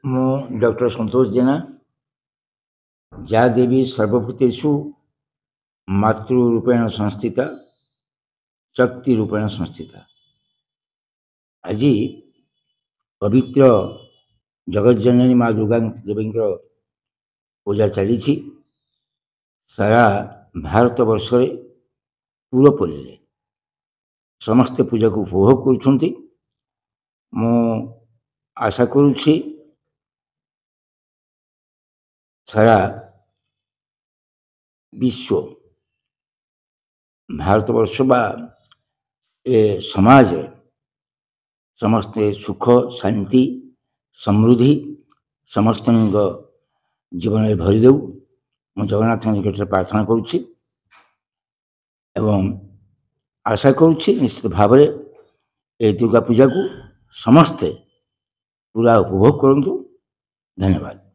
ମୁଁ ଡକ୍ଟର ସନ୍ତୋଷ ଜେନା, ଯା ଦେवी सर्वभूतेषु मातृरूपेण संस्थिता शक्ति रूपेण संस्थिता। आज पवित्र जगज्जननी माँ दुर्गा देवी पूजा चली सारा भारत वर्ष पूरपल्ली समस्ते पूजा को उपभोग करुछंती। मु आशा करुछि सारा विश्व भारतवर्ष बा ए समाज समस्ते सुख शांति समृद्धि समस्त जीवन में भरी देव मु जगन्नाथ निकट प्रार्थना करुछि एवं आशा करुछि निश्चित भाव में ए दुर्गा पूजा को समस्ते पूरा उपभोग करंतु। धन्यवाद।